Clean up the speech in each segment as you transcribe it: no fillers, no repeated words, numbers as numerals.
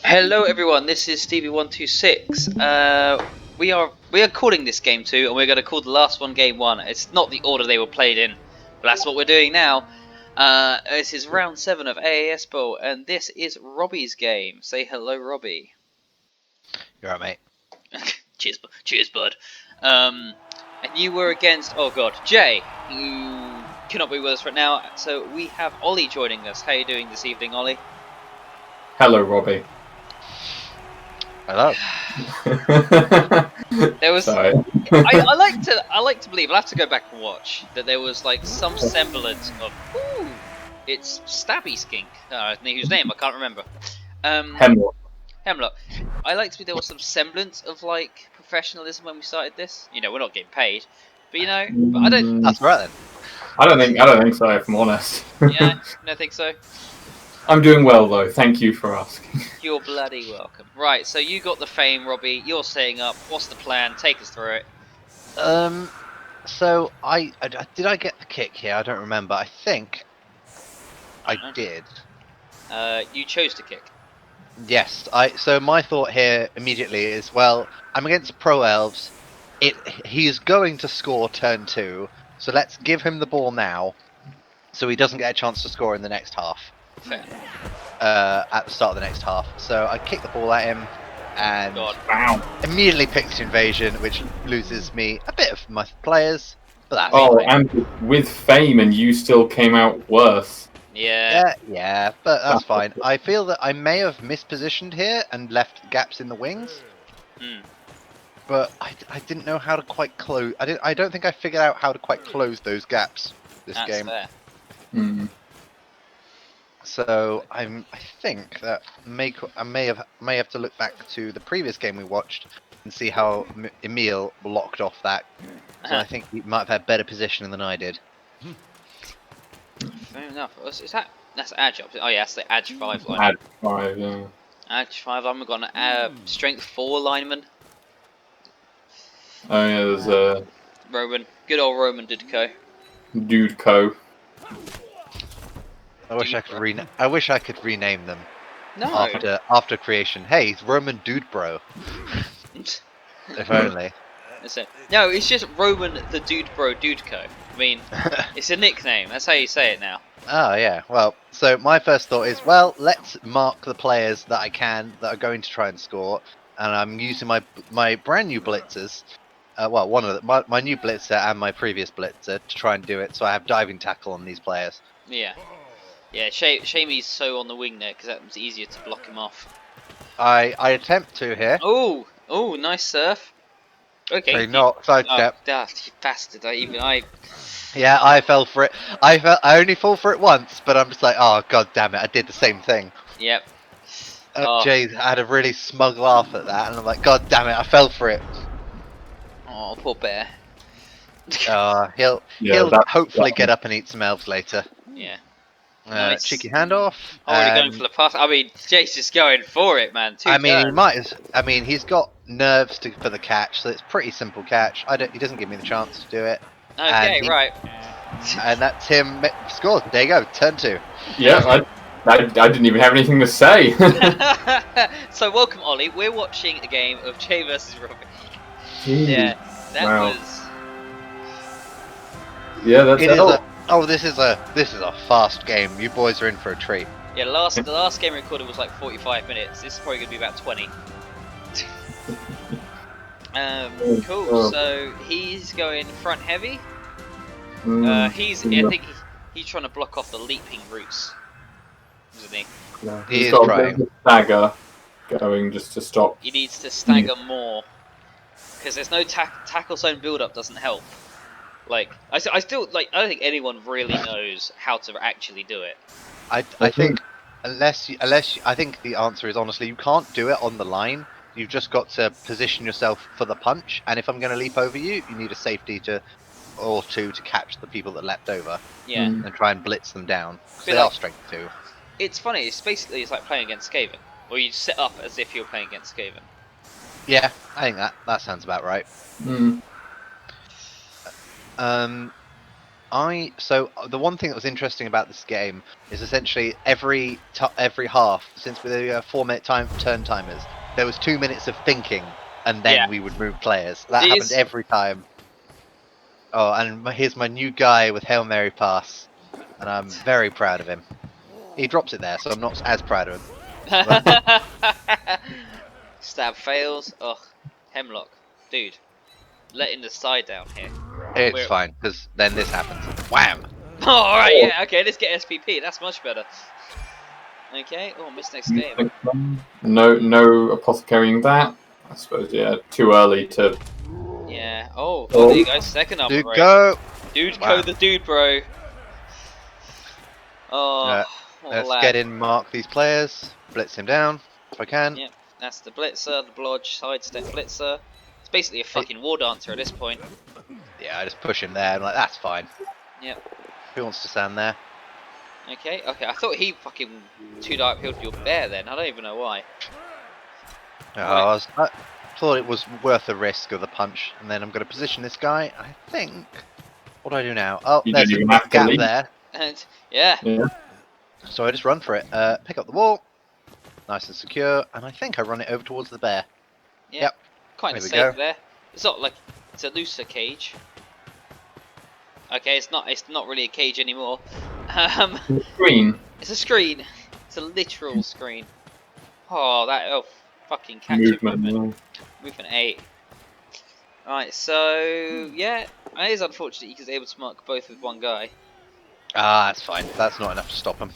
Hello everyone, this is Stevie126. We are calling this game 2, and we're going to call the last one game 1. It's not the order they were played in, but that's what we're doing now. This is round 7 of AAS Bowl, and this is Robbie's game. Say hello, Robbie. You're right, mate. Cheers, bud. And you were against, oh god, Jay, who cannot be with us right now. So we have Ollie joining us. How are you doing this evening, Ollie? Hello, Robbie. Hello. There was. Sorry. I like to believe. I'll have to go back and watch that there was like some semblance of. Ooh, it's Stabby Skink. Whose name I can't remember. Hemlock. I like to believe there was some semblance of like professionalism when we started this. You know, we're not getting paid, but you know, but I don't. That's right then. I don't think so. If I'm honest. Yeah, I don't think so. I'm doing well though. Thank you for asking. You're bloody welcome. Right, so you got the fame, Robbie. You're setting up. What's the plan? Take us through it. So I did I get the kick here? I don't remember. I think I did. You chose to kick. Yes. So my thought here immediately is, well, I'm against pro elves. He's going to score turn 2, so let's give him the ball now, so he doesn't get a chance to score in the next half. Fair. At the start of the next half. So I kick the ball at him, and Wow. immediately picks invasion, which loses me a bit of my players. But that's fine. And with fame, and you still came out worse. Yeah. Yeah, but that's fine. I feel that I may have mispositioned here and left gaps in the wings. But I didn't know how to quite close. I don't think I figured out how to quite close those gaps this game. Fair. So I think that I may have to look back to the previous game we watched and see how Emil locked off that. So I think he might have had better positioning than I did. Fair enough. That's Edge up? Oh yeah, that's the Edge 5 line. Add 5, yeah. Edge 5 lineman got an Strength 4 lineman. Oh yeah, there's a Roman. Good old Roman Didco. Dude Co. I wish I could rename them. No. After creation. Hey, it's Roman Dude Bro. If only. No, it's just Roman the Dude Bro Dudeco. I mean, it's a nickname. That's how you say it now. Oh yeah. Well, so my first thought is, well, let's mark the players that I can that are going to try and score, and I'm using my brand new blitzers. Well, one of my new blitzer and my previous blitzer to try and do it. So I have diving tackle on these players. Yeah. Yeah, shame he's so on the wing there, because that was easier to block him off. I attempt to here. Oh, nice surf. Okay. So not sidestep. You bastard! Yeah, I fell for it. I only fall for it once, but I'm just like, oh god damn it! I did the same thing. Yep. Jeez, I had a really smug laugh at that, and I'm like, god damn it! I fell for it. Oh, poor bear. He'll hopefully get up and eat some elves later. Yeah. Nice. Cheeky handoff. Already going for the pass. I mean, Jace is going for it, man. He's got nerves for the catch, so it's a pretty simple catch. He doesn't give me the chance to do it. Okay, right. And that's him scored. There you go, turn 2. Yeah, I didn't even have anything to say. So welcome, Ollie. We're watching a game of Jay versus Robbie. Jeez. Yeah, that was. Yeah, that's it. This is a fast game. You boys are in for a treat. Yeah, the last game recorded was like 45 minutes. This is probably going to be about 20. Cool. So he's going front heavy. I think he's trying to block off the leaping routes, isn't he? Yeah. He is got trying. a stagger going just to stop. He needs to stagger more, because there's no tackle zone build up doesn't help. Like I don't think anyone really knows how to actually do it. I think I think the answer is honestly you can't do it on the line. You've just got to position yourself for the punch, and if I'm going to leap over you, you need a safety or two to catch the people that leapt over. Yeah. And try and blitz them down. They are strength 2. It's funny. It's like playing against Skaven, or you set up as if you're playing against Skaven. Yeah, I think that sounds about right. So the one thing that was interesting about this game is essentially every half, since we were 4-minute turn timers, there was 2 minutes of thinking, and then Yeah. we would move players. That It happened is- every time. Oh, and here's my new guy with Hail Mary pass, and I'm very proud of him. He drops it there, so I'm not as proud of him. Stab fails. Ugh. Hemlock. Dude. Letting the side down here. It's We're- fine, because then this happens. Wham! Oh, alright, yeah, okay, let's get SPP. That's much better. Okay, oh, missed next game. No apothecarying that. I suppose, yeah, too early to. Yeah. Oh, there you go. Second armor Dude, break. go! Dude, Wow. go the dude, bro. Oh, what a Let's lad. get in, mark these players, blitz him down if I can. Yep, that's the blitzer, the blodge, sidestep blitzer. It's basically a fucking war dancer at this point. Yeah, I just push him there. I'm like, that's fine. Yep. Who wants to stand there? Okay, I thought he fucking 2-die uphealed your bear then. I don't even know why. Oh, Right. I thought it was worth the risk of the punch, and then I'm going to position this guy. I think. What do I do now? Oh, You there's don't a even have to gap leap. there. And yeah, Yeah. So I just run for it. Pick up the wall. Nice and secure. And I think I run it over towards the bear. yeah, Yep. kind of There we safe go. there. It's not like it's a looser cage. Okay, it's not really a cage anymore. Green. It's a screen. It's a literal screen. Oh, fucking catch Movement. movement. Yeah. Movement 8. Right, so yeah, it is unfortunate he was able to mark both with one guy. Ah, that's fine. That's not enough to stop him.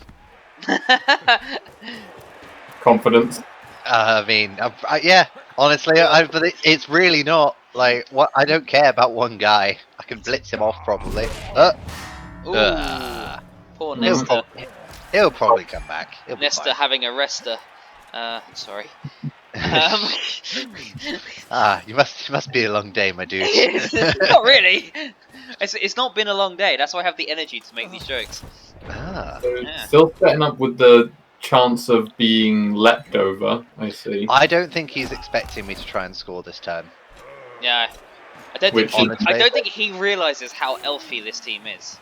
Confidence. I mean, yeah. Honestly, but it's really not. Like, what? I don't care about one guy. I can blitz him off probably. Ooh, poor He'll Nesta. He'll probably come back. He'll be Nesta fine. having a rester. Sorry. You must be a long day, my dude. Not really. It's not been a long day. That's why I have the energy to make these jokes. Ah. Yeah. Still setting up with the chance of being leapt over, I see. I don't think he's expecting me to try and score this turn. Yeah. I don't Honestly. think he realizes how elfy this team is.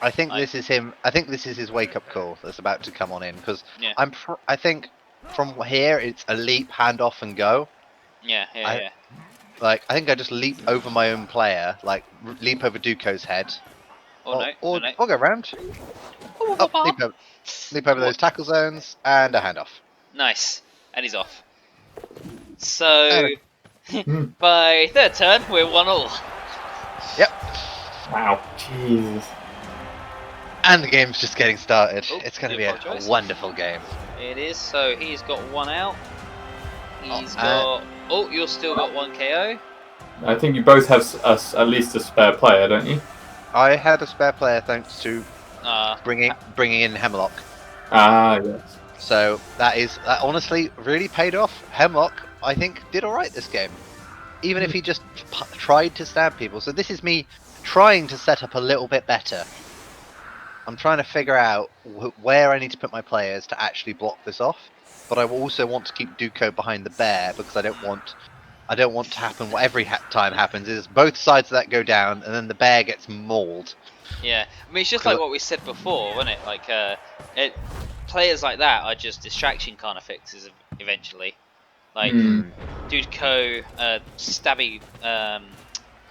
I think this is him. I think this is his wake-up call that's about to come on in because Yeah. I think from here it's a leap, hand off, and go. Yeah. Like I think I just leap over my own player, like leap over Dooko's head, Oh no. or no. go round. Oh, leap over those tackle zones and a handoff. Nice. And he's off. So Hmm. by third turn we're 1-1. Yep. Wow. Jesus. And the game's just getting started. Oh, It's going to do be a apologise. wonderful game. It is. So he's got 1 out. He's Oh, got. Oh, you've still got 1 KO. I think you both have at least a spare player, don't you? I had a spare player thanks to Uh, bringing in Hemlock. Ah, yes. So that honestly really paid off. Hemlock, I think, did all right this game, even if he just tried to stab people. So this is me trying to set up a little bit better. I'm trying to figure out where I need to put my players to actually block this off. But I also want to keep Dooko behind the bear because I don't want to happen. What every time happens is both sides of that go down, and then the bear gets mauled. yeah. I mean, it's just like what we said before, wasn't it? Like, players like that are just distraction kind of fixes eventually. Like, Dude Co, Stabby,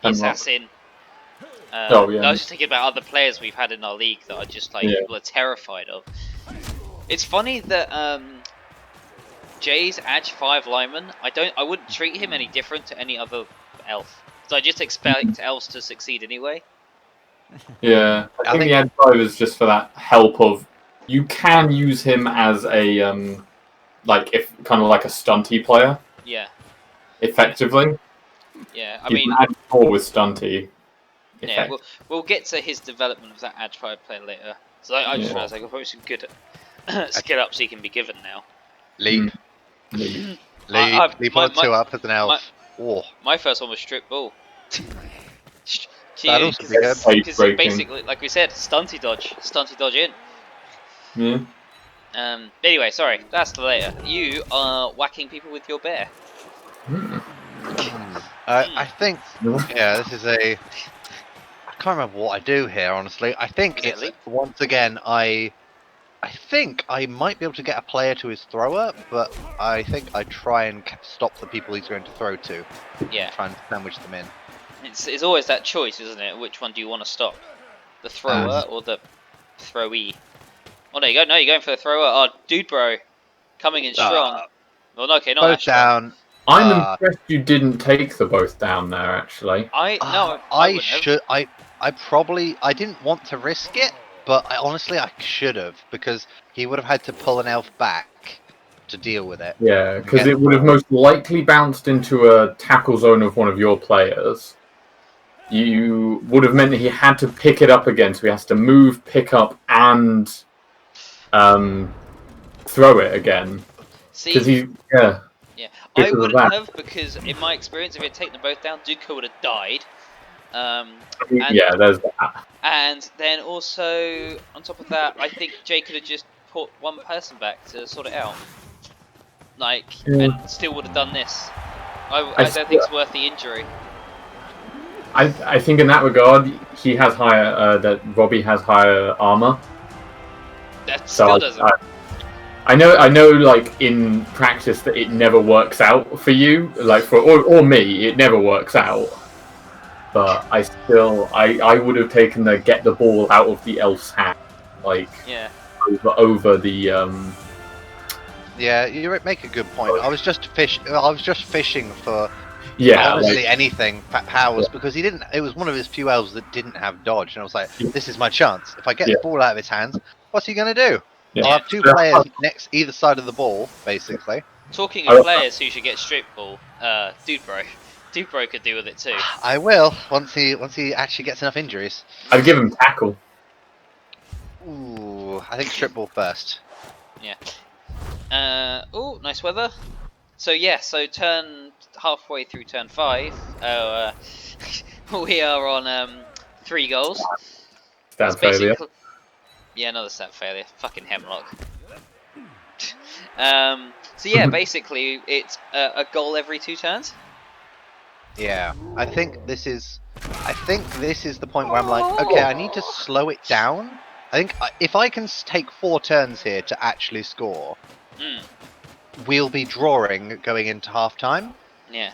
Assassin. Oh, yeah. I was just thinking about other players we've had in our league that are just like people are terrified of. It's funny that Jay's Edge 5 lineman. I wouldn't treat him any different to any other elf. So I just expect elves to succeed anyway. Yeah, I think the Edge 5 is just for that help of you can use him as a if kind of like a stunty player. Yeah. Effectively. Yeah. I You mean, can add 4 with stunty. yeah. We'll get to his development of that Edge 5 player later. So I just realised I got probably some good skill ups he can be given now. Leap, Leap. leap on 2 up as an elf. My first one was strip ball. That'd also be good. Because basically, like we said, stunty dodge in. Yeah. Anyway, sorry, that's the later. You are whacking people with your bear. Hmm. I think, yeah, this is a can't remember what I do here, honestly. I think Is it it's once again I think I might be able to get a player to his thrower, but I think I try and stop the people he's going to throw to. Yeah. Try and sandwich them in. It's always that choice, isn't it? Which one do you want to stop? The thrower or the throwee? Oh, there you go. No, you're going for the thrower. Oh, dude, bro. Coming in strong. Well, no, okay, not Both that strong. down. I'm impressed you didn't take the both down there, actually. I wouldn't have. I didn't want to risk it, but honestly I should have, because he would have had to pull an elf back to deal with it. Yeah, because it would have most likely bounced into a tackle zone of one of your players. You would have meant that he had to pick it up again, so he has to move, pick up, and throw it again. See, yeah. I wouldn't have, because in my experience, if he had taken them both down, Duco would have died. There's that. And then also, on top of that, I think Jay could have just put one person back to sort it out. And still would have done this. I don't think it's worth the injury. I think in that regard, he has higher. That Robbie has higher armor. That still doesn't. I know. Like in practice, that it never works out for you. Like or me, it never works out. But I would have taken the get the ball out of the elf's hand, over the. Yeah, you make a good point. I was just fishing for honestly anything powers, because he didn't. It was one of his few elves that didn't have dodge, and I was like, this is my chance. If I get the ball out of his hands, what's he gonna do? Yeah. I'll have two players next either side of the ball, basically. Talking of players who should get strip ball, Dude Bro could do with it too. I will once he actually gets enough injuries. I'd give him tackle. Ooh, I think strip ball first. Yeah. Oh, nice weather. So halfway through turn 5. We are on 3 goals. Stat failure. Yeah, another stat failure. Fucking Hemlock. So yeah, basically it's a goal every 2 turns. Yeah, I think this is the point where I'm like, okay, I need to slow it down. I think if I can take 4 turns here to actually score, we'll be drawing going into half time. Yeah.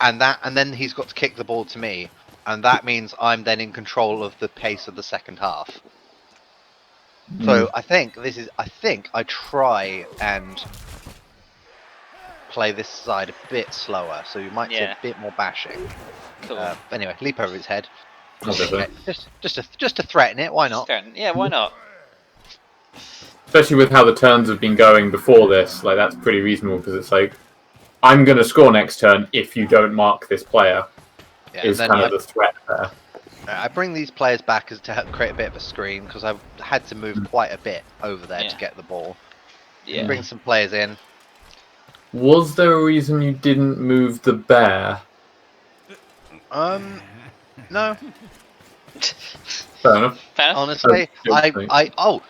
And then he's got to kick the ball to me, and that means I'm then in control of the pace of the second half. So I think I try and play this side a bit slower, so you might see a bit more bashing. Cool. Anyway, leap over his head. Okay. Just to threaten it. Why not? Yeah, why not? Especially with how the turns have been going before this, like that's pretty reasonable, because it's like, I'm going to score next turn if you don't mark this player. Yeah, is kind of the threat there. I bring these players back to help create a bit of a screen, because I've had to move quite a bit over there to get the ball. Yeah. Bring some players in. Was there a reason you didn't move the bear? No. Fair enough. Honestly,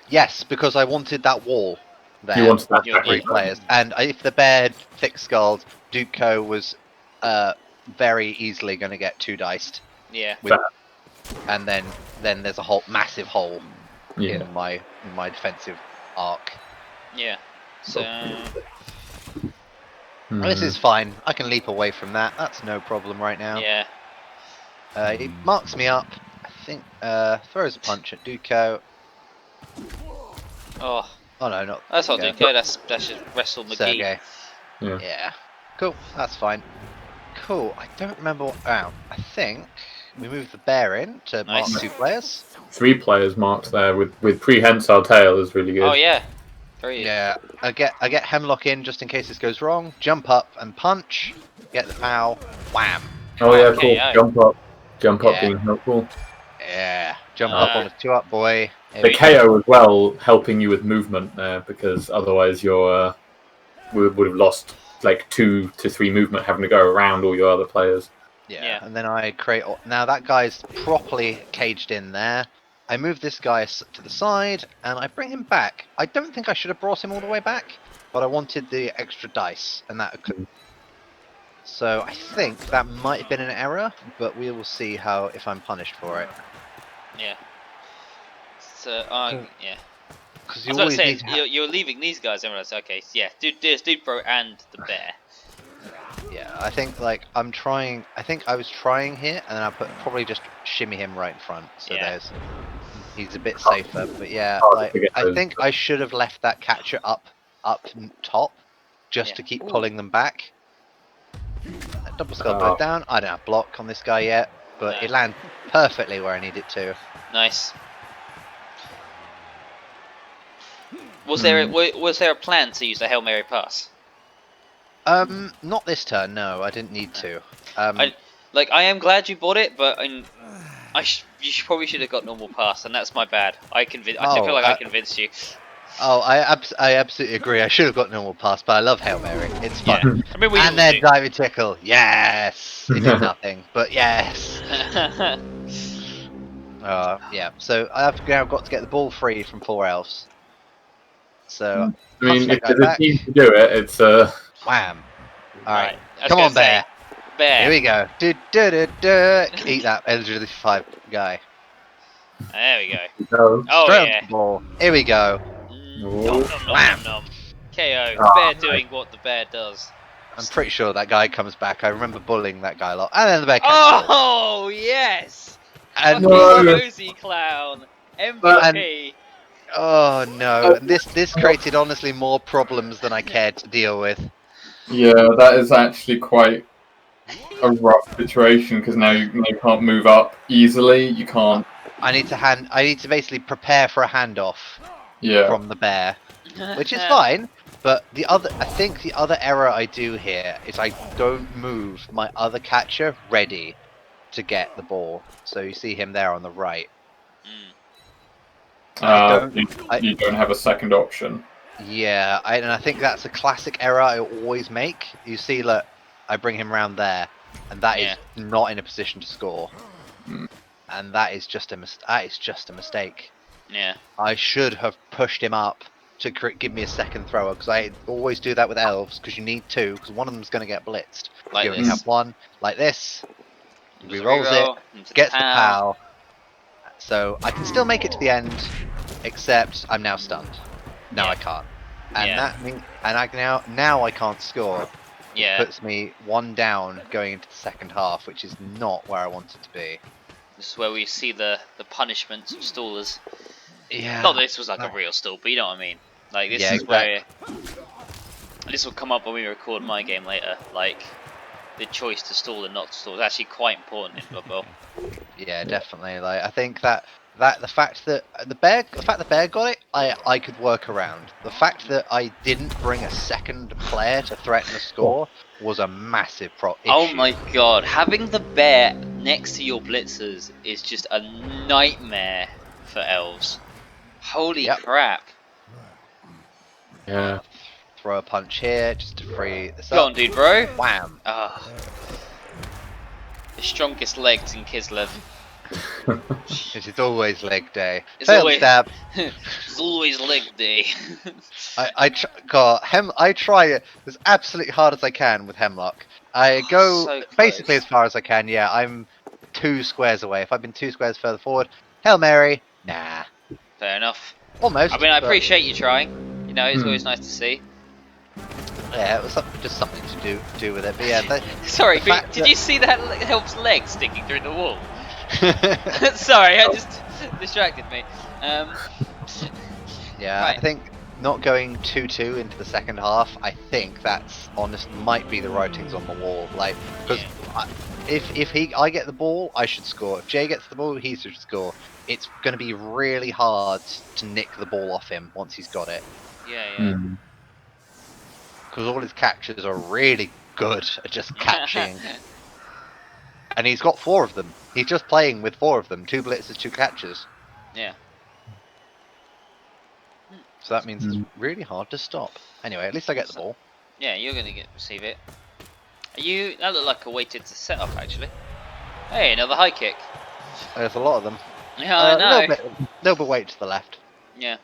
yes, because I wanted that wall there. You wanted that 3 players, and if the bear had thick-skulled, Duco was very easily going to get 2 diced. Yeah. And then there's a massive hole in my defensive arc. Yeah. So. This is fine. I can leap away from that. That's no problem right now. Yeah. He marks me up. I think throws a punch at Duco. Oh no, not. That's not Duco. That's just Wrestle McGee. Sergey. Yeah. Cool. That's fine. Cool. I don't remember what. I think we moved the bear in to mark 2 players. 3 players marked there with prehensile tail is really good. Oh yeah. I get Hemlock in just in case this goes wrong. Jump up and punch. Get the pow. Wham. Oh yeah, cool. Jump up being helpful. Yeah. Jump up on a 2-up boy. The KO as well, helping you with movement there, because otherwise you're would have lost like 2 to 3 movement having to go around all your other players. Yeah. And then I create. Now that guy's properly caged in there. I move this guy to the side, and I bring him back. I don't think I should have brought him all the way back, but I wanted the extra dice, and that occurred. So I think that might have been an error, but we will see if I'm punished for it. Yeah. So, yeah. Because I you was about to always say, need to. you're leaving these guys, and I was okay, yeah, there's Dude Bro and the bear. Yeah, I think like I'm trying. I think I was trying here, and then I probably just shimmy him right in front. So Yeah. he's a bit safer. But yeah, Hard like to get I those. think I should have left that catcher top, just Yeah. to keep Ooh. pulling them back. Double skull bird down. I don't have block on this guy yet, but No. it lands perfectly where I need it to. Nice. Was there a plan to use the Hail Mary pass? Not this turn. No, I didn't need to. I am glad you bought it, but probably should have got normal pass, and that's my bad. I feel like I convinced you. Oh, I absolutely agree. I should have got normal pass, but I love Hail Mary. It's fun. Yeah. I mean, we And all then do. diving tickle. Yes, it did nothing, but yes. Yeah. So I've now got to get the ball free from 4 elves. So I mean, punch if that guy there's a back. team to do it, it's Wham. All right. I was Come gonna on, say, bear. Bear. Here we go. Eat that Elderly 5 guy. There we go. no. Oh Straight yeah. onto the ball. Here we go. Nom, nom, Wham. nom, nom. KO. Oh, Bear doing what the bear does. I'm pretty sure that guy comes back. I remember bullying that guy a lot. And then the bear catches it. Oh yes. And No. Cozy Clown. MVP. oh no, this created honestly more problems than I cared to deal with. Yeah, that is actually quite a rough situation because now you can't move up easily. You can't. I need to basically prepare for a handoff from the bear, which is fine. But I think the other error I do here is I don't move my other catcher ready to get the ball. So you see him there on the right. You don't have a second option. Yeah, and I think that's a classic error I always make. You see, look, I bring him around there, and that is not in a position to score. And that is just a mistake. Yeah. I should have pushed him up to give me a second thrower, because I always do that with elves, because you need 2, because one of them's going to get blitzed. Like you only this. have 1, like this. Does a Rerolls reroll, it, gets the POW. So I can still make it to the end, except I'm now stunned. Now I can't. And that means, now I can't score. Yeah. It puts me 1 down going into the second half, which is not where I want it to be. This is where we see the punishments of stallers. Yeah. Not that this was like a real stall, but you know what I mean. Like this is where this will come up when we record my game later. Like the choice to stall and not to stall is actually quite important in Blood Bowl. Yeah, definitely. Like I think that the fact that the bear got it, I could work around. The fact that I didn't bring a second player to threaten the score was a massive issue. Oh my god, having the bear next to your blitzers is just a nightmare for elves. Holy crap. Yeah. Throw a punch here just to free this Go up. on, dude, bro. Wham. The strongest legs in Kislev. It is always leg day. It's Failed always stab. It's always leg day. I try it as absolutely hard as I can with Hemlock. I go so basically close. as far as I can. Yeah, I'm 2 squares away. If I've been 2 squares further forward, Hail Mary. Nah. Fair enough. Almost. I mean, I but appreciate you trying. You know, it's always nice to see. Yeah, it was just something to do with it. But yeah. Sorry, did you see that help's leg sticking through the wall? Sorry, I just distracted me. Yeah, right. I think not going 2-2 into the second half. I think that's might be the writings on the wall. Like, because if I get the ball, I should score. If Jay gets the ball, he should score. It's going to be really hard to nick the ball off him once he's got it. Yeah. Because all his catches are really good at just catching. And he's got 4 of them. He's just playing with 4 of them. 2 blitzes, 2 catches. Yeah. So that means it's really hard to stop. Anyway, at least I get the ball. Yeah, you're gonna receive it. That looked like a weighted setup actually. Hey, another high kick. There's a lot of them. Yeah, I know. A little bit weight to the left. Yeah.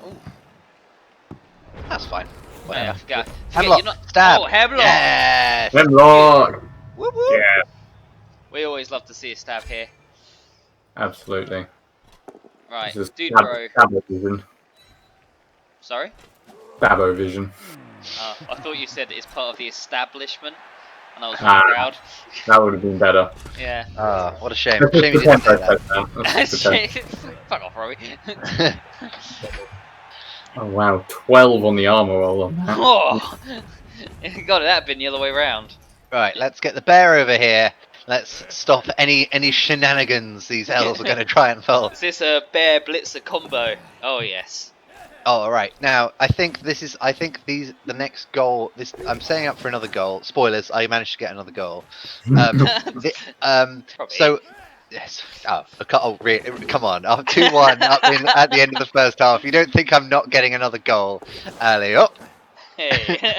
Ooh. That's fine. Yeah, Whatever. Hemlock. Stab. Oh, Hemlock. Yes. Hemlock. Whoop, whoop. Yeah. We always love to see a stab here. Absolutely. Right, This is dude, bro. Stabbo vision. Sorry? Stabbo vision. I thought you said it's part of the establishment, and I was really Ah, proud. that would have been better. Yeah. What a shame. Let's just Shame you didn't pretend say I said that. Let's just pretend. Fuck off, Robbie. that. Oh wow, 12 on the armor roll on that. Oh, God, that'd been the other way round. Right, let's get the bear over here. Let's stop any shenanigans these elves are going to try and pull. Is this a bear blitzer combo? Oh yes. Oh, all right. Now, I think the next goal. I'm setting up for another goal. Spoilers: I managed to get another goal. So, yes. Come on. 2-1 at the end of the first half. You don't think I'm not getting another goal? Alley up. Hey.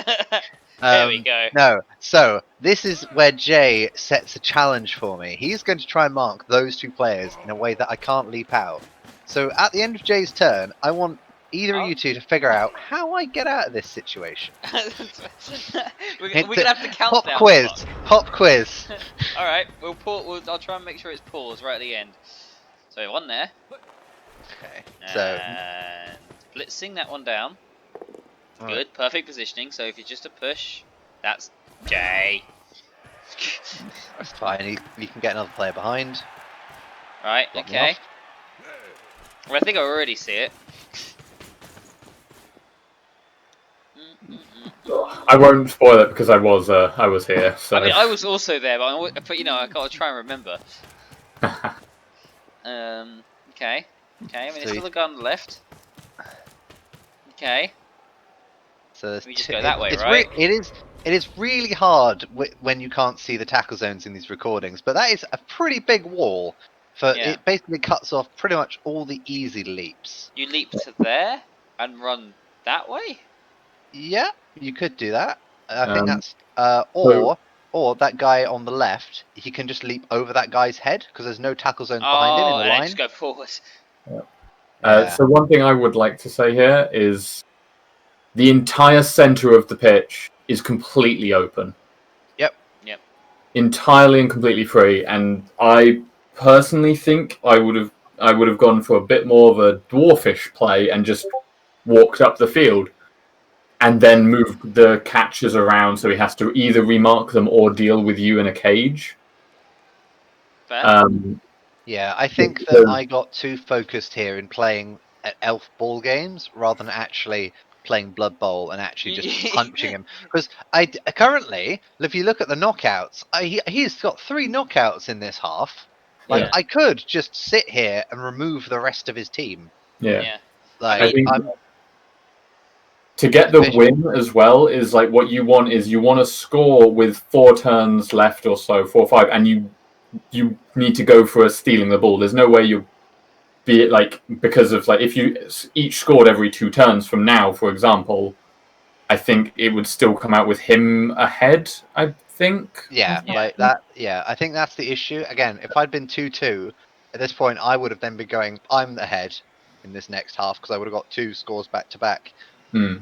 There we go. No. So this is where Jay sets a challenge for me. He's going to try and mark those two players in a way that I can't leap out. So at the end of Jay's turn, I want either of you two to figure out how I get out of this situation. we're gonna have to count Pop down. quiz. Pop quiz. All right, I'll try and make sure it's paused right at the end. So one there. Okay. So And blitzing that one down. Right. Good, perfect positioning. So if it's just a push, that's Jay. that's fine. You can get another player behind. Right, Block me okay. off. Well, I think I already see it. I won't spoil it because I was here. So. I mean, I was also there, but you know, I gotta try and remember. Okay. I mean, there's still a guy on the left. Okay. So We just go that way, right? It is really hard when you can't see the tackle zones in these recordings, but that is a pretty big wall. Yeah. It basically cuts off pretty much all the easy leaps. You leap to there and run that way. Yeah, you could do that. I think that's so- or that guy on the left, he can just leap over that guy's head because there's no tackle zones behind him in the and line. just go forward. Yeah. So one thing I would like to say here is the entire center of the pitch is completely open. Yep. Entirely and completely free, and I personally think I would have gone for a bit more of a dwarfish play and just walked up the field and then moved the catchers around so he has to either remark them or deal with you in a cage. Fair. Yeah, I think that I got too focused here in playing at elf ball games rather than actually playing Blood Bowl and actually just punching him. Because currently, if you look at the knockouts, he's got 3 knockouts in this half. Like Yeah. I could just sit here and remove the rest of his team. Yeah. Like I think I'm to get the win as well is like what you want is you want to score with 4 turns left or so, 4 or 5, and you need to go for a stealing the ball. There's no way you'll be it like because of like if you each scored every 2 turns from now, for example, I think it would still come out with him ahead. I think. Yeah, like that. Yeah, I think that's the issue. Again, if I'd been 2-2 at this point, I would have then been going. I'm ahead in this next half because I would have got 2 scores back to back. Hmm.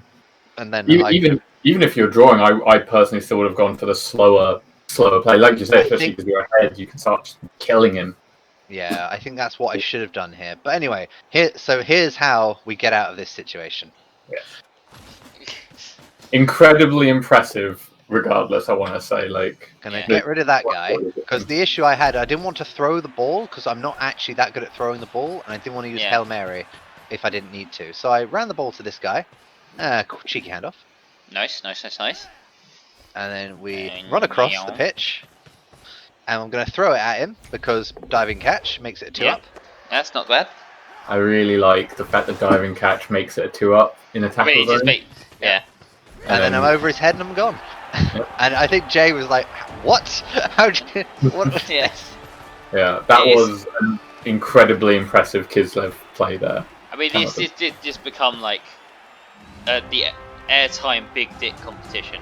And then even if you're drawing, I personally still would have gone for the slower play, like you say, especially because you're ahead, you can start killing him. Yeah, I think that's what I should have done here. But anyway, here's how we get out of this situation. Yes. Incredibly impressive, regardless, I want to say. Gonna get rid of that guy, because the issue I didn't want to throw the ball, because I'm not actually that good at throwing the ball, and I didn't want to use Hail Mary if I didn't need to. So I ran the ball to this guy. Cheeky handoff. Nice. And then we run across the pitch. And I'm going to throw it at him, because diving catch makes it a 2-up. That's not bad. I really like the fact that diving catch makes it a 2-up in a tackle zone. Yeah. And then I'm over his head and I'm gone. And I think Jay was like, what? How'd you... What was this? Yeah, that was an incredibly impressive Kislev play there. I mean, this did just become like the airtime big dick competition.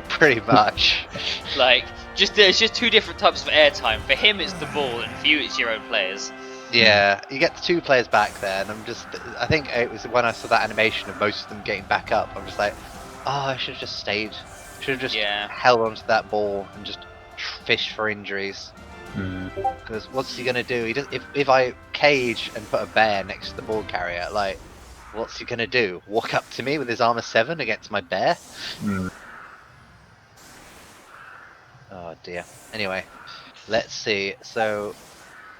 Pretty much. Like, there's just 2 different types of airtime. For him, it's the ball, and for you, it's your own players. Yeah, you get the 2 players back there, and I think it was when I saw that animation of most of them getting back up, I'm just like, oh, I should have just stayed. Should have just held onto that ball and just fished for injuries. Because what's he gonna do? He does, if I cage and put a bear next to the ball carrier, like, what's he gonna do? Walk up to me with his armor 7 against my bear? Oh dear. Anyway, let's see. So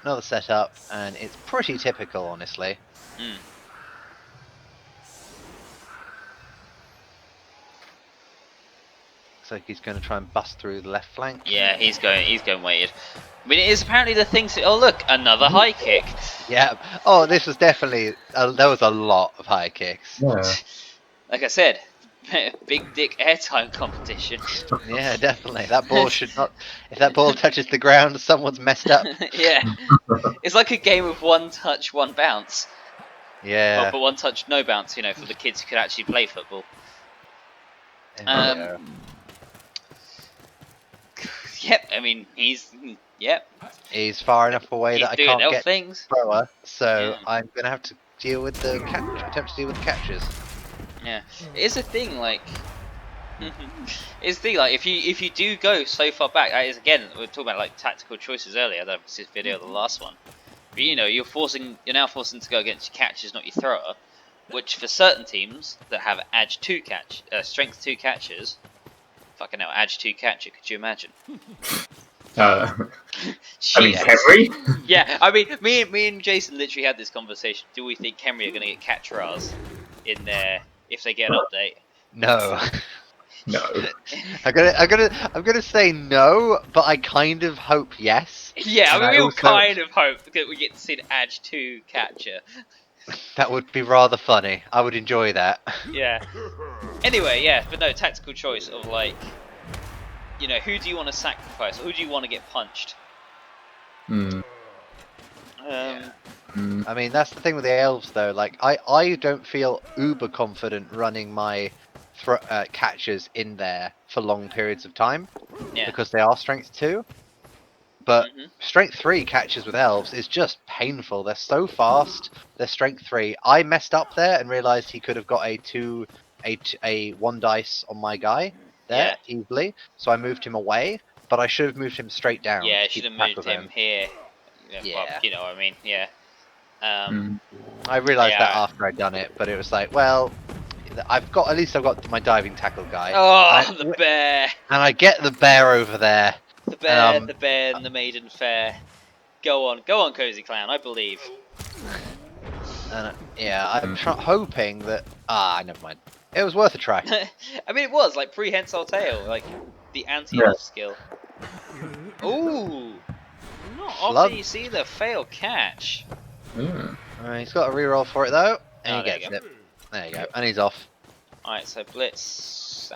another setup, and it's pretty typical, honestly. Looks like he's going to try and bust through the left flank. Yeah, he's going weighted. I mean, it is apparently the thing to... Oh, look, another high kick. Yeah. Oh, this was definitely... there was a lot of high kicks. Yeah. Like I said, big dick airtime competition. Yeah, definitely. That ball should not... If that ball touches the ground, someone's messed up. Yeah. It's like a game of one touch, one bounce. Yeah. Well, but one touch, no bounce, you know, for the kids who could actually play football. Yeah. Yep, I mean, yep. He's far enough away that I doing can't elf get things. thrower, so Yeah. I'm going to have to deal with the attempt to deal with the catches. Yeah, it is a thing. Like, it's a thing. Like, if you do go so far back, that is again we were talking about like tactical choices earlier. That was this video, the last one. But you know, you're now forcing to go against your catches, not your thrower. Which for certain teams that have strength 2 catches, fucking hell, edge 2 catcher. Could you imagine? I mean, Henry? Yeah, I mean, me and Jason literally had this conversation. Do we think Henry are going to get catchers in there if they get an update? No. No. I'm gonna say no, but I kind of hope yes. Yeah, I And mean, we all also- kind of hope that we get to see an edge 2 catcher. That would be rather funny. I would enjoy that. Yeah. Anyway, yeah, but no, tactical choice of like, you know, who do you want to sacrifice? Or who do you want to get punched? I mean, that's the thing with the elves, though. Like, I don't feel uber confident running my catchers in there for long periods of time, Yeah. because they are strength 2. But Mhm. strength 3 catches with elves is just painful. They're so fast. They're strength 3. I messed up there and realized he could have got a 1 dice on my guy there easily. So I moved him away, but I should have moved him straight down. Yeah, to I keep should have track moved of him here. Yeah. Yeah. Well, you know what I mean, yeah. I realized that Yeah. after I'd done it, but it was like, well, I've got my diving tackle guy. Oh, and the bear! and I get the bear over there. The bear, and the maiden fair. Go on, Cozy Clown, I believe. And yeah, I'm hoping that never mind. It was worth a try. I mean, it was like prehensile tail, like the anti-elf skill. Ooh! Not often you see the fail catch. He's got a reroll for it though, and Oh, he there gets you it. There you go, and he's off. Alright, so Blitz.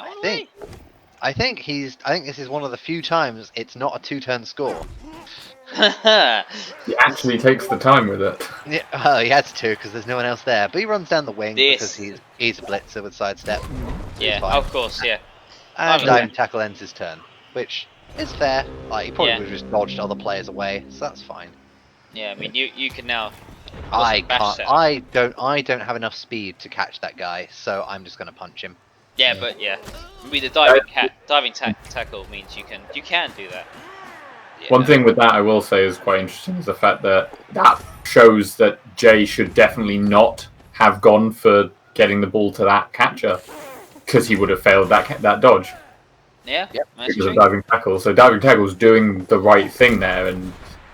I think this is one of the few times it's not a 2-turn score. He actually takes the time with it. Yeah, well, he had to because there's no one else there. But he runs down the wing This- because he's a blitzer with sidestep. Yeah, fine. of course, yeah. And Okay. diving tackle ends his turn, which is fair. Like, he probably Yeah. would have just dodged other players away, so that's fine. Yeah, I mean, you can now. I bash can't. set. I don't have enough speed to catch that guy, so I'm just gonna punch him. Yeah, but yeah. I mean, the diving tackle means you can do that. Yeah. One thing with that I will say is quite interesting is the fact that shows that Jay should definitely not have gone for getting the ball to that catcher, because he would have failed that dodge Yeah, Yep. that's because true. of diving tackle. So diving tackle's doing the right thing there and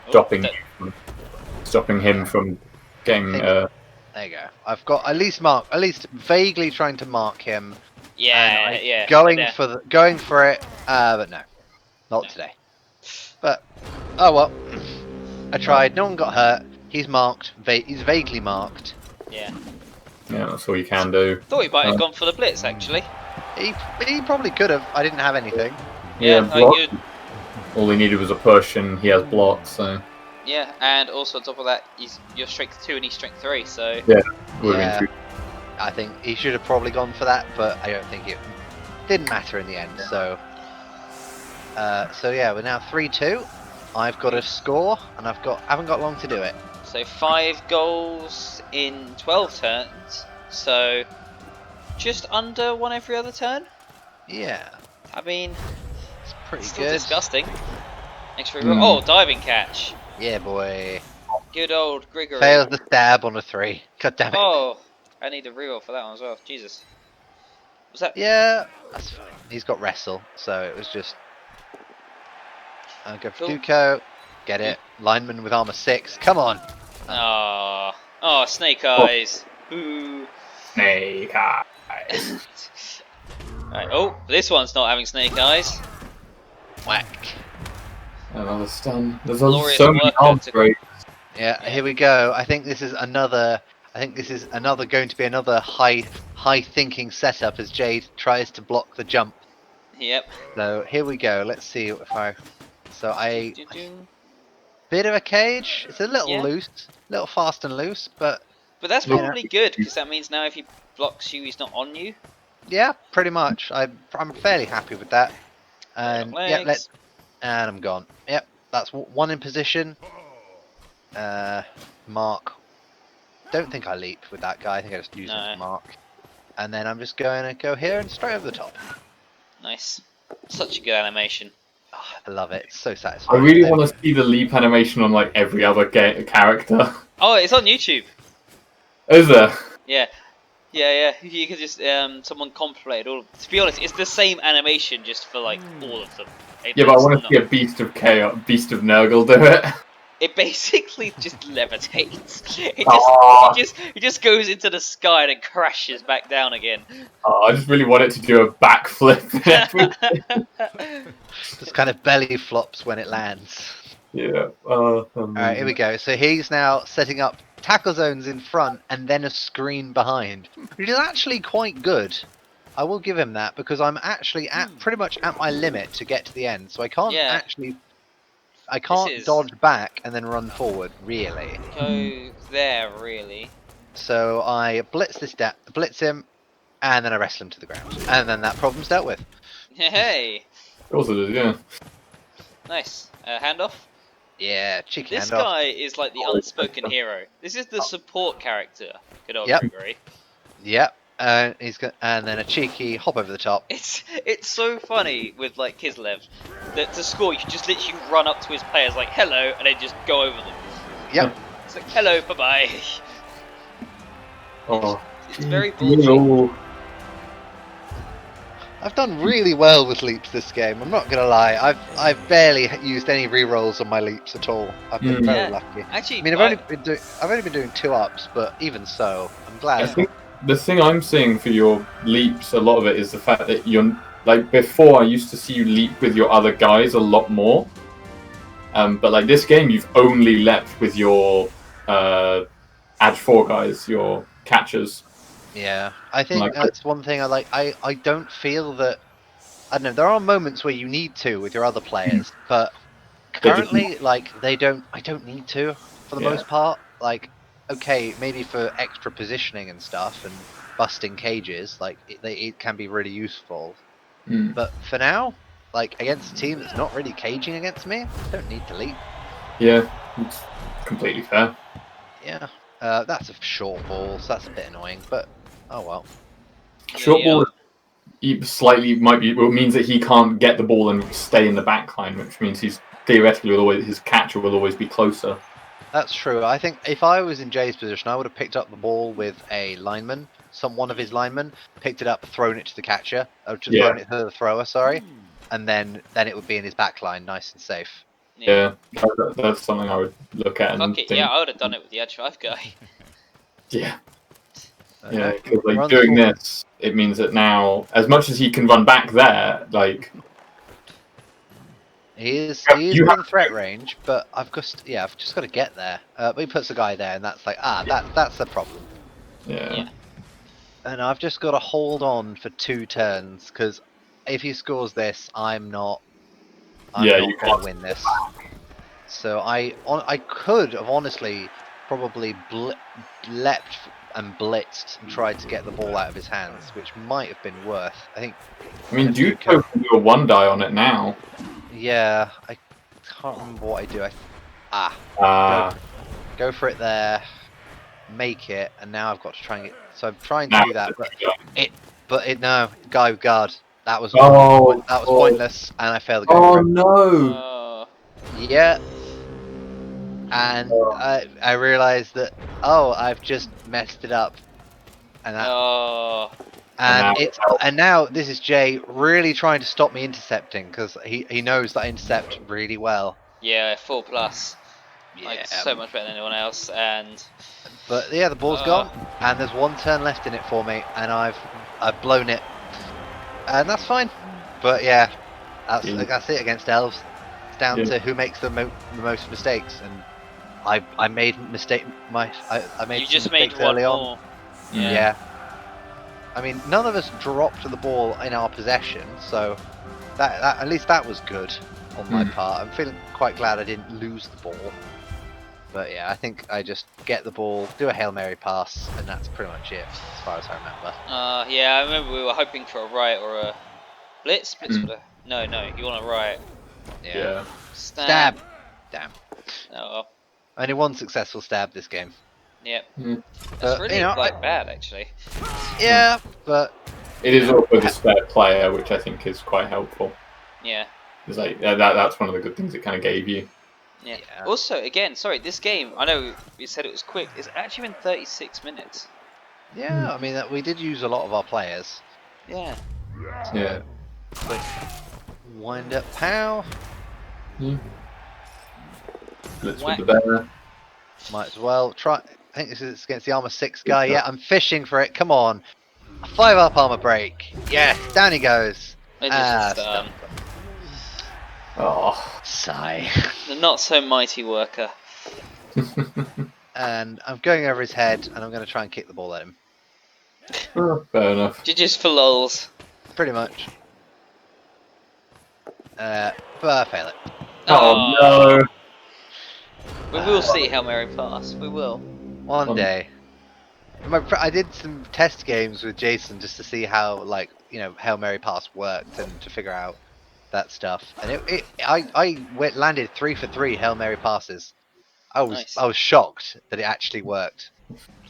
stopping him from getting. There you go. I've got at least vaguely trying to mark him. Yeah, and yeah. Going yeah. for it, but no, not today. But oh well, I tried. No one got hurt. He's marked. He's vaguely marked. Yeah. Yeah, that's all you can do. Thought he might have gone for the blitz actually. He probably could have. I didn't have anything. Yeah, like like you. all he needed was a push, and he has blocks. So Yeah, and also on top of that, you're strength 2 and he's strength 3, so. yeah, would Yeah. have been I think he should have probably gone for that, but I don't think it didn't matter in the end. So yeah, we're now 3-2. I've got a score, and haven't got long to do it. So 5 goals in 12 turns. So just under 1 every other turn. Yeah, I mean, it's pretty still good. disgusting. Extra reroll. Oh, diving catch. Yeah, boy. Good old Grigory. Fails the stab on a 3. God damn it. Oh, I need a reroll for that one as well. Jesus. Was that? Yeah, that's fine. He's got wrestle, so it was just. Go for Cool. Duco. Get it. Lineman with armor 6. Come on. Oh, snake eyes. Boo. Snake eyes. Right. Oh, this one's not having snake eyes. Whack. Another stun. There's Glorious so many work, arms Dr. breaks. Yeah, here we go. I think this is another going to be another high thinking setup as Jade tries to block the jump. Yep. So here we go. Let's see if I. So bit of a cage. It's a little loose, little fast and loose, but that's probably good because that means now if he blocks you, he's not on you. yeah, pretty much. I'm fairly happy with that. And yeah, Legs. and I'm gone. Yep, that's one in position. Mark. Don't think I leap with that guy. I think I just use him to mark. And then I'm just going to go here and straight over the top. Nice. Such a good animation. Oh, I love it. It's so satisfying. I really want to see the leap animation on like every other character. Oh, it's on YouTube. Is there? Yeah. Yeah. You can just someone compilated all. To be honest, it's the same animation just for like all of them. Yeah, but I want to see a Beast of Chaos, Beast of Nurgle do it. It basically just levitates. It just goes into the sky and it crashes back down again. Oh, I just really want it to do a backflip. Just kind of belly flops when it lands. Yeah. Alright, here we go. So he's now setting up tackle zones in front and then a screen behind, which is actually quite good. I will give him that because I'm actually pretty much at my limit to get to the end, so I can't dodge back and then run forward, really. Go there, really. So I blitz him, and then I wrestle him to the ground, and then that problem's dealt with. Hey. Of course it is, yeah. Nice. Handoff. Yeah, cheeky This handoff. guy is like the unspoken hero. This is the support character. Good old Yep. Gregory. Yep. And then a cheeky hop over the top. It's so funny with like Kislev that to score you just literally run up to his players like hello and then just go over them. Yep. It's like hello, bye bye. Oh. It's very bullshit. I've done really well with leaps this game. I'm not gonna lie. I've barely used any rerolls on my leaps at all. I've been very lucky. Actually, I mean, I've only been doing 2 ups, but even so, I'm glad. I think the thing I'm seeing for your leaps, a lot of it is the fact that you're like before. I used to see you leap with your other guys a lot more, but like this game, you've only leapt with your Edge 4 guys, your catchers. Yeah, I think that's one thing I like. I don't feel that. I don't know. There are moments where you need to with your other players, but currently, like I don't need to for the most part. Like, okay, maybe for extra positioning and stuff and busting cages, like it can be really useful. But for now, like against a team that's not really caging against me, I don't need to leap. Yeah, it's completely fair. Yeah, that's a short ball, so that's a bit annoying, but oh well. Short ball slightly means that he can't get the ball and stay in the back line, which means he's theoretically his catcher will always be closer. That's true. I think if I was in Jay's position, I would have picked up the ball with a lineman, one of his linemen, picked it up, thrown it to the catcher, or just thrown it to the thrower, sorry, and then it would be in his back line, nice and safe. Yeah, that's something I would look at. And think, I would have done it with the Edge 5 guy. Yeah. Yeah, because like doing this, it means that now, as much as he can run back there, like he is in threat range, but I've just got to get there. But he puts a guy there, and that's like that's the problem. Yeah. And I've just got to hold on for 2 turns because if he scores this, I'm not going to win this. So I could have honestly probably leapt and blitzed and tried to get the ball out of his hands, which might have been worth. I mean, Duco can do a 1-die on it now. Yeah, I can't remember what I do. Go for it there, make it, and now I've got to try and get. So I'm trying to do that, but no, guy with guard. That was pointless, and I failed the go. Oh no! Yeah. And I realised that I've just messed it up, and Oh, and now this is Jay really trying to stop me intercepting because he knows that I intercept really well. yeah, 4+. Yeah. Like so much better than anyone else, and But yeah, the ball's gone, and there's one turn left in it for me, and I've blown it, and that's fine. But yeah, that's it against elves. It's down to who makes the most mistakes, and I made mistake. I made you some just made mistakes one early more. on. Yeah. I mean, none of us dropped the ball in our possession, so that at least that was good on my part. I'm feeling quite glad I didn't lose the ball. But yeah, I think I just get the ball, do a Hail Mary pass, and that's pretty much it, as far as I remember. Yeah, I remember we were hoping for a right or a blitz. Blitz for the... No, you want a right. Yeah. Stab. Damn. Oh well. Only one successful stab this game. Yep. Mm. That's But, really bad, actually. Yeah, but it is also the spare player, which I think is quite helpful. Yeah. It's like that's one of the good things it kind of gave you. Yeah. Also, again, sorry, this game, I know you said it was quick, it's actually been 36 minutes. Yeah, I mean, we did use a lot of our players. Yeah. Yeah. Quick wind up pow. Blitz with the bear. Might as well try. I think this is against the armor 6 guy. Yeah, I'm fishing for it. Come on. A 5-up armor break. Yes, down he goes. Stunned. Oh. Sigh. The not so mighty worker. And I'm going over his head, and I'm going to try and kick the ball at him. Fair enough. Just for lols. Pretty much. But I fail it. Oh no. We will see Hail Mary pass. We will. One day. I did some test games with Jason just to see how, like, Hail Mary pass worked and to figure out that stuff. And I landed 3 for 3 Hail Mary passes. I was shocked that it actually worked.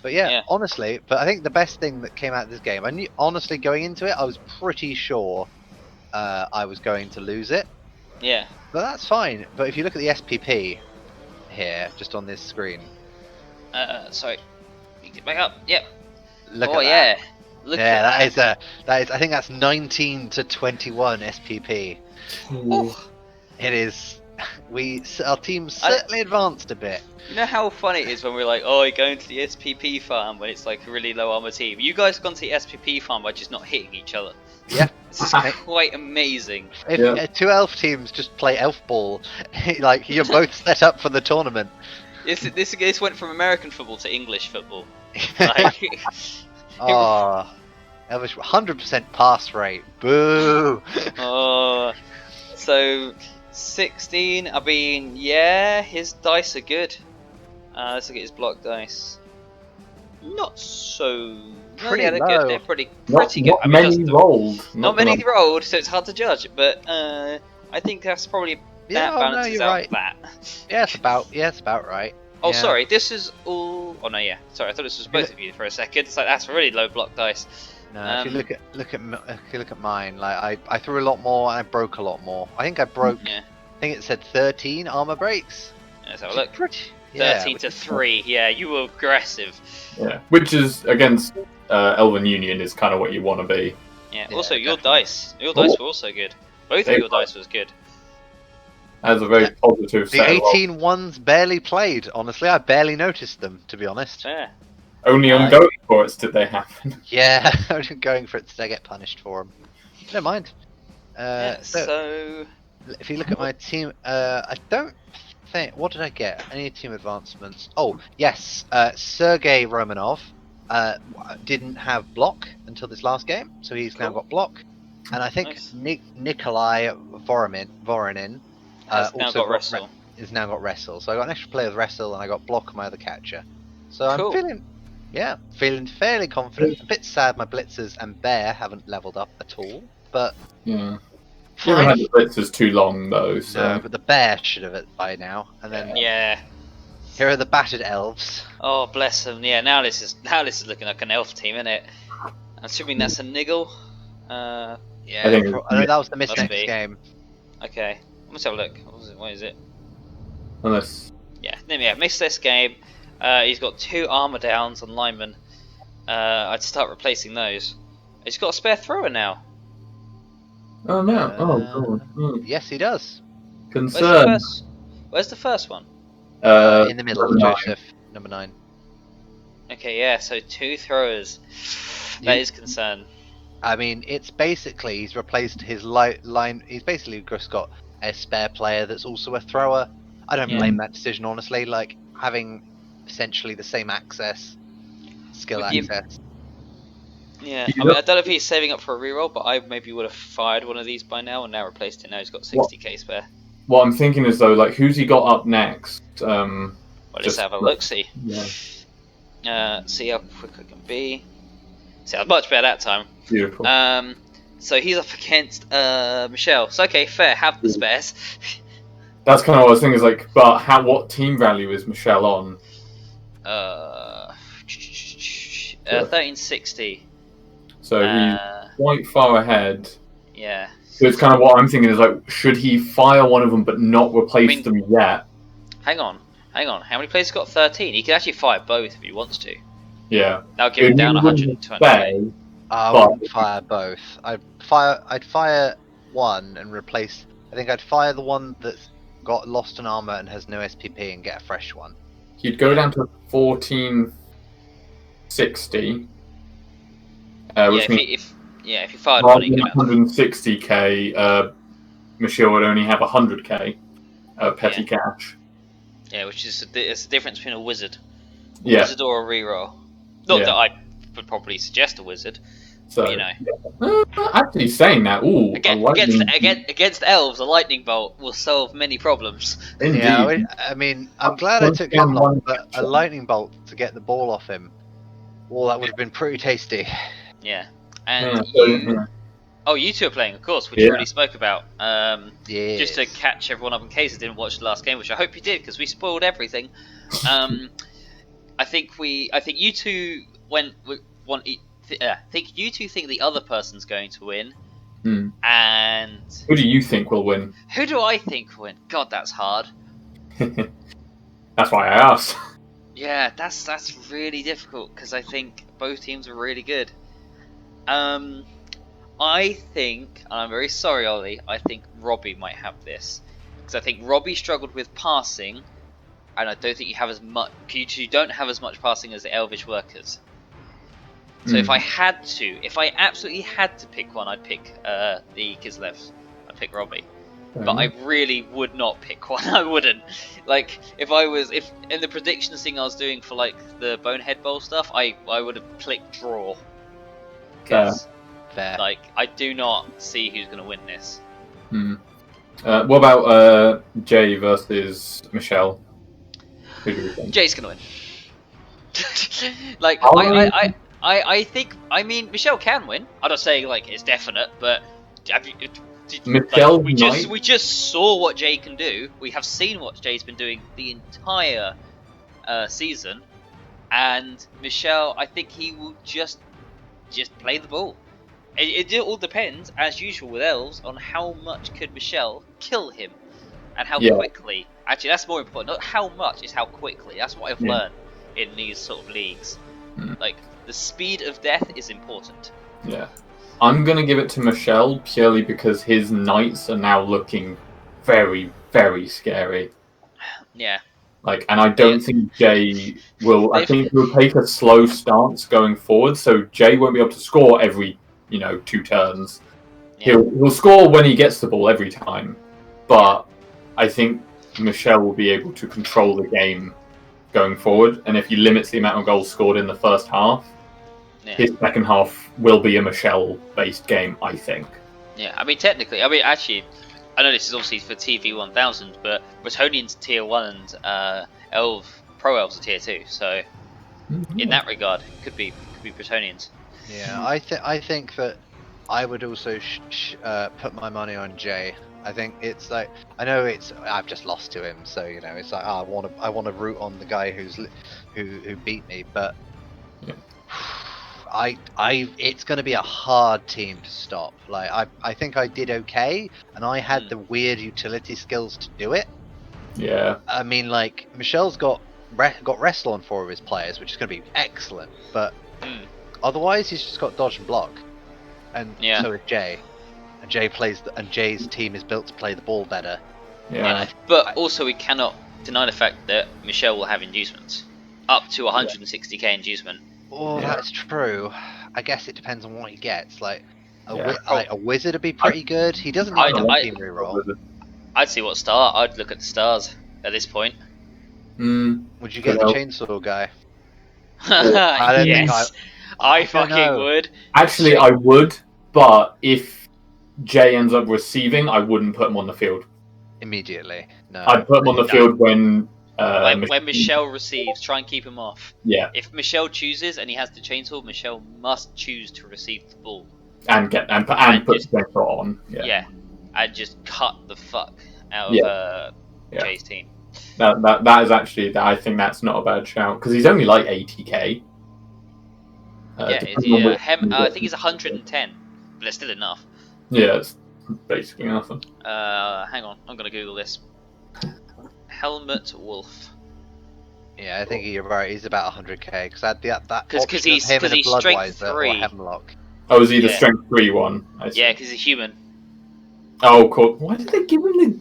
But yeah, honestly, but I think the best thing that came out of this game, honestly going into it, I was pretty sure I was going to lose it. Yeah. But that's fine. But if you look at the SPP here, just on this screen. Sorry. You get back up. Yep. Look at that. Look at that is I think that's 19 to 21 SPP. It is. Our team certainly advanced a bit. You know how funny it is when we're like, oh, you're going to the SPP farm when it's like a really low armor team. You guys have gone to the SPP farm by just not hitting each other. Yeah. This is quite amazing. If 2 elf teams just play elf ball, like you're both set up for the tournament. This went from American football to English football. Elvish 100% pass rate. Boo. So 16. I mean, yeah, his dice are good. Let's look at his block dice. Not so. Pretty low. Good. They're pretty Not good. I mean, many rolled. Not many rolled, so it's hard to judge. But I think that's probably balances out that. Yeah, it's about right. Oh, sorry. This is all. Oh no, yeah. Sorry, I thought this was both of you for a second. It's like that's really low block dice. No, if you look at mine, like I threw a lot more and I broke a lot more. I think I broke. Yeah. I think it said 13 armor breaks. Let's have a look. 13 to 3. Yeah, you were aggressive. Yeah, which is against Elven Union is kind of what you want to be. Yeah. Also, your dice were also good. Both of your dice was good. That's a very positive. The 18 ones barely played. Honestly, I barely noticed them. To be honest. Yeah. Only on going for it did they happen. Yeah, only going for it did I get punished for them. Never mind. So if you look at my team, I don't think. What did I get? Any team advancements? Oh yes, Sergei Romanov didn't have block until this last game, so he's now got block, and I think Nikolai Voronin has now got wrestle. Has now got wrestle. So I got an extra player with wrestle, and I got block on my other catcher. So I'm feeling fairly confident. A bit sad my blitzers and bear haven't leveled up at all, but yeah. You haven't had the blitzers too long though, so. No, but the bear should have it by now. And then here are the battered elves. Oh bless them! Yeah, now this is looking like an elf team, isn't it? I'm assuming that's a niggle. Yeah, I think that was the next game. Okay, let's have a look. What is it? Unless Yeah, missed this game. He's got 2 armor downs on linemen. I'd start replacing those. He's got a spare thrower now. oh no, oh god, Yes, he does. concern. Where's the first one? In the middle, 9. Joseph, number 9. Okay, yeah, so 2 throwers. That is concern. I mean, it's basically he's replaced his line. He's basically just got a spare player that's also a thrower. I don't blame that decision, honestly. Like having essentially the same skill access. Yeah, I mean, I don't know if he's saving up for a reroll, but I maybe would have fired one of these by now and now replaced it. Now he's got 60k spare. What I'm thinking is though, like, who's he got up next? Well, let's have a look. See. Yeah. See how quick I can be. See, I was much better that time. Beautiful. So he's up against Michelle. So okay, fair. Have the spares. That's kind of what I was thinking. Is like, but what team value is Michelle on? 1360. So he's quite far ahead. Yeah. So it's kind of what I'm thinking is like, should he fire one of them but not replace them yet? Hang on. How many players got 13? He can actually fire both if he wants to. Yeah. That'll give him down 120. I wouldn't fire both. I'd fire one and replace. I think I'd fire the one that's got lost in armor and has no SPP and get a fresh one. He'd go down to 1460. Which means if you fired one, you 160k. Michelle would only have 100k petty cash. Yeah, which is it's the difference between a wizard, wizard or a reroll. Not that I would probably suggest a wizard. So you know, actually saying that, against elves, a lightning bolt will solve many problems. Indeed. Yeah, I mean, I'm glad I took him long, but a lightning bolt to get the ball off him, well, that would have been pretty tasty. Yeah, and you two are playing, of course, which we already spoke about. Just to catch everyone up in case they didn't watch the last game, which I hope you did, because we spoiled everything. I think you two think the other person's going to win. And who do you think will win? Who do I think will win? God, that's hard. That's why I asked. Yeah, that's really difficult because I think both teams are really good. I think, and I'm very sorry, Ollie, I think Robbie might have this. Because I think Robbie struggled with passing, and I don't think you have as much. You don't have as much passing as the Elvish workers. So if I absolutely had to pick one, I'd pick the Kislevs. I'd pick Robbie. But I really would not pick one. I wouldn't. Like, if in the predictions thing I was doing for like the Bonehead Bowl stuff, I would have clicked draw. Because like, I do not see who's going to win this. What about Jay versus Michelle? Who do you think? Jay's going to win. Like, I think, I mean, Michelle can win. I'm not saying like it's definite, but Michelle, we just saw what Jay can do. We have seen what Jay's been doing the entire season, and Michelle, I think he will just play the ball. It all depends, as usual with elves, on how much could Michelle kill him, and how quickly. Actually, that's more important. Not how much, it's how quickly. That's what I've learned in these sort of leagues. Like, the speed of death is important. Yeah. I'm going to give it to Michelle purely because his knights are now looking very, very scary. Yeah. Like, and I don't think Jay will. I think he'll take a slow stance going forward, so Jay won't be able to score every, 2 turns. Yeah. He'll score when he gets the ball every time, but I think Michelle will be able to control the game going forward, and if he limits the amount of goals scored in the first half, his second half will be a Michelle-based game, I think. Yeah, I mean, technically, actually, I know this is obviously for TV 1000, but Bretonian's tier 1 and Pro Elves are tier 2, so in that regard, it could be Bretonians. Yeah, I think that I would also put my money on Jay. I think it's like, I know I've just lost to him, so it's like I want to root on the guy who beat me, but it's going to be a hard team to stop. Like I think I did okay, and I had the weird utility skills to do it. Yeah. I mean, like Michelle's got wrestle on 4 of his players, which is going to be excellent. But otherwise, he's just got dodge and block, and Yeah. so is Jay. And Jay's team is built to play the ball better. Yeah. But also we cannot deny the fact that Michelle will have inducements up to 160k inducement. Oh, Yeah. that's true. I guess it depends on what he gets. Like Yeah. a wizard would be pretty good. He doesn't need I- a I- team reroll. I'd see what star. I'd look at the stars at this point. Would you get the Hello. chainsaw guy? I don't think Yes, I I don't fucking know. would. Actually, I would, but if Jay ends up receiving, I wouldn't put him on the field. Immediately. No. I'd put him on the field when When Michelle receives, try and keep him off. Yeah, If Michelle chooses and he has the chainsaw, Michelle must choose to receive the ball. and put just- the chainsaw on. Yeah, and just cut the fuck out of Yeah. Jay's team. That is actually, I think that's not a bad shout because he's only like 80k. I think he's 110, but it's still enough. Yeah, it's basically nothing. Hang on, I'm gonna Google this. Helmut Wolf. Yeah, I think you're right. He's about 100k because that 'Cause option of he's- him 'cause and a he's strength Bloodwiser or 3. Hemlock. Oh, is he the Yeah. strength 3 one? I see. Yeah, because he's human. Oh, cool. Why did they give him the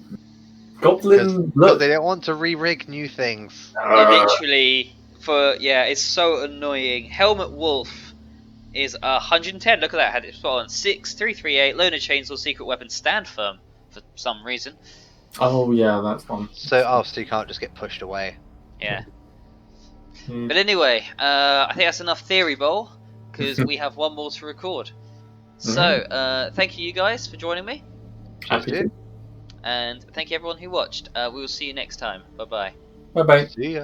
goblin Because look? they don't want to re-rig new things. Literally, it's so annoying. Helmut Wolf is 110. Look at that. Had it spot on 6338. Loner chainsaw, secret weapon, stand firm for some reason. Oh yeah, that's one. So you can't just get pushed away. Yeah. Hmm. But anyway, I think that's enough theory bowl because we have one more to record. So, thank you guys for joining me, Happy to. and thank you everyone who watched. We will see you next time. Bye bye. Bye bye. See ya.